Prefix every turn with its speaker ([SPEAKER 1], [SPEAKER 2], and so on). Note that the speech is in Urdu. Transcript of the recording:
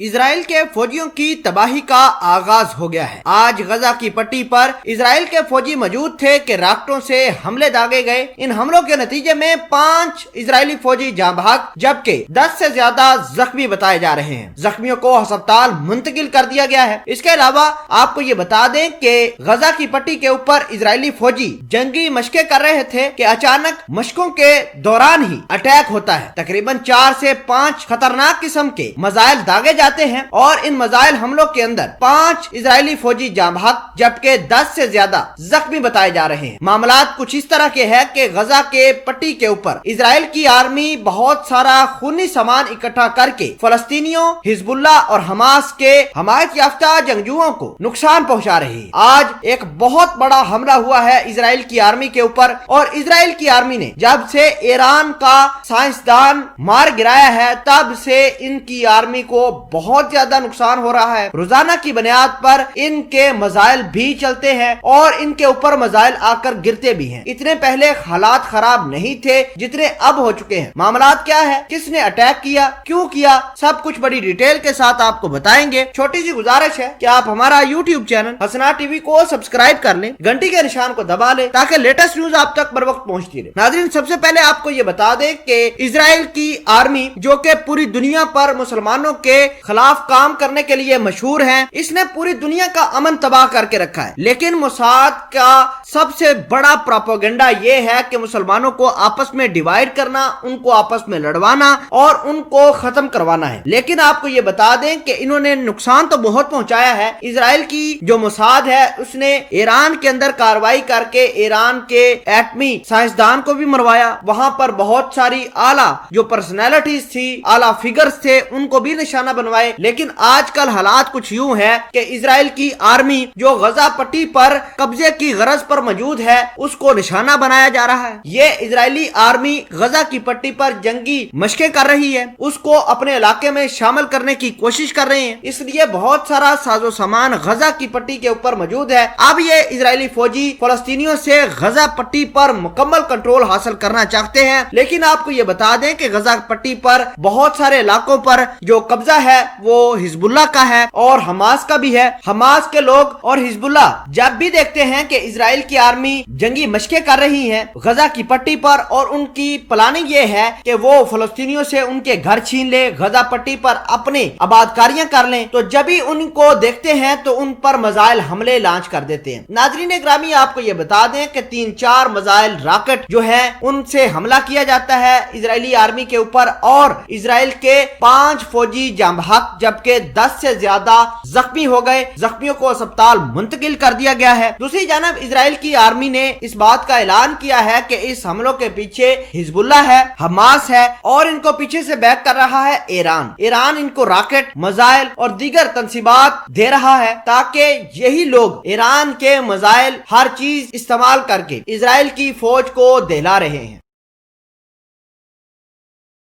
[SPEAKER 1] اسرائیل کے فوجیوں کی تباہی کا آغاز ہو گیا ہے۔ آج غزہ کی پٹی پر اسرائیل کے فوجی موجود تھے کہ راکٹوں سے حملے داغے گئے۔ ان حملوں کے نتیجے میں 5 اسرائیلی فوجی جاں بحق جبکہ 10 سے زیادہ زخمی بتائے جا رہے ہیں۔ زخمیوں کو ہسپتال منتقل کر دیا گیا ہے۔ اس کے علاوہ آپ کو یہ بتا دیں کہ غزہ کی پٹی کے اوپر اسرائیلی فوجی جنگی مشقیں کر رہے تھے کہ اچانک مشقوں کے دوران ہی اٹیک ہوتا ہے۔ تقریباً 4 سے 5 خطرناک قسم کے میزائل داغے جاتے ہیں اور ان میزائل حملوں کے اندر 5 اسرائیلی فوجی جاں بحق جبکہ 10 سے زیادہ زخمی بتائے جا رہے ہیں۔ معاملات کچھ اس طرح کے ہیں کہ غزہ کے پٹی کے اوپر اسرائیل کی آرمی بہت سارا خونی سامان اکٹھا کر کے فلسطینیوں، حزب اللہ اور حماس کے حمایت یافتہ جنگجوؤں کو نقصان پہنچا رہی ہے۔ آج ایک بہت بڑا حملہ ہوا ہے اسرائیل کی آرمی کے اوپر اور اسرائیل کی آرمی نے جب سے ایران کا سائنسدان مار گرایا ہے تب سے ان کی آرمی کو بہت زیادہ نقصان ہو رہا ہے۔ روزانہ کی بنیاد پر ان کے میزائل بھی چلتے ہیں اور ان کے اوپر میزائل آ کر گرتے بھی ہیں۔ اتنے پہلے حالات خراب نہیں تھے جتنے اب ہو چکے ہیں۔ معاملات کیا ہے، کس نے اٹیک کیا، کیوں کیا، سب کچھ بڑی ڈیٹیل کے ساتھ آپ کو بتائیں گے۔ چھوٹی سی گزارش ہے کہ آپ ہمارا یوٹیوب چینل حسنا ٹی وی کو سبسکرائب کر لیں، گھنٹی کے نشان کو دبا لیں تاکہ لیٹسٹ نیوز آپ تک بر وقت پہنچتی رہے۔ ناظرین، سب سے پہلے آپ کو یہ بتا دیں کہ اسرائیل کی آرمی جو کہ پوری دنیا پر مسلمانوں کے خلاف کام کرنے کے لیے مشہور ہیں، اس نے پوری دنیا کا امن تباہ کر کے رکھا ہے۔ لیکن موساد کا سب سے بڑا پروپیگنڈا یہ ہے کہ مسلمانوں کو آپس میں ڈیوائیڈ کرنا، ان کو آپس میں لڑوانا اور ان کو ختم کروانا ہے۔ لیکن آپ کو یہ بتا دیں کہ انہوں نے نقصان تو بہت پہنچایا ہے۔ اسرائیل کی جو موساد ہے اس نے ایران کے اندر کارروائی کر کے ایران کے ایٹمی سائنسدان کو بھی مروایا۔ وہاں پر بہت ساری اعلیٰ جو پرسنالٹیز تھی، اعلیٰ فگرز تھے، ان کو بھی نشانہ بنوائے۔ لیکن آج کل حالات کچھ یوں ہے کہ اسرائیل کی آرمی جو غزہ پٹی پر قبضے کی غرض پر موجود ہے اس کو نشانہ بنایا جا رہا ہے۔ یہ اسرائیلی آرمی غزہ کی پٹی پر جنگی مشقیں کر رہی ہے، اس کو اپنے علاقے میں شامل کرنے کی کوشش کر رہے ہیں، اس لیے بہت سارا ساز و سامان غزہ کی پٹی کے اوپر موجود ہے۔ اب یہ اسرائیلی فوجی فلسطینیوں سے غزہ پٹی پر مکمل کنٹرول حاصل کرنا چاہتے ہیں۔ لیکن آپ کو یہ بتا دیں کہ غزہ پٹی پر بہت سارے علاقوں پر جو قبضہ ہے وہ حزب اللہ کا ہے اور حماس کا بھی ہے۔ حماس کے لوگ اور حزب اللہ جب بھی دیکھتے ہیں کہ اسرائیل کی آرمی جنگی مشقیں کر رہی ہے غزہ کی پٹی پر اور ان کی پلاننگ یہ ہے کہ وہ فلسطینیوں سے ان کے گھر چھین لے، غزہ پٹی پر اپنے آبادکاریاں کر لیں، تو جب ہی ان کو دیکھتے ہیں تو ان پر میزائل حملے لانچ کر دیتے ہیں۔ ناظرین گرامی، آپ کو یہ بتا دیں کہ 3-4 میزائل راکٹ جو ہیں ان سے حملہ کیا جاتا ہے اسرائیلی آرمی کے اوپر اور اسرائیل کے 5 فوجی جاں بحق جبکہ 10 سے زیادہ زخمی ہو گئے۔ زخمیوں کو اسپتال منتقل کر دیا گیا ہے۔ دوسری جانب اسرائیل کی آرمی نے اس بات کا اعلان کیا ہے کہ اس حملوں کے پیچھے حزب اللہ ہے، حماس ہے اور ان کو پیچھے سے بیک کر رہا ہے ایران ان کو راکٹ، میزائل اور دیگر تنصیبات دے رہا ہے تاکہ یہی لوگ ایران کے میزائل ہر چیز استعمال کر کے اسرائیل کی فوج کو دہلا رہے ہیں۔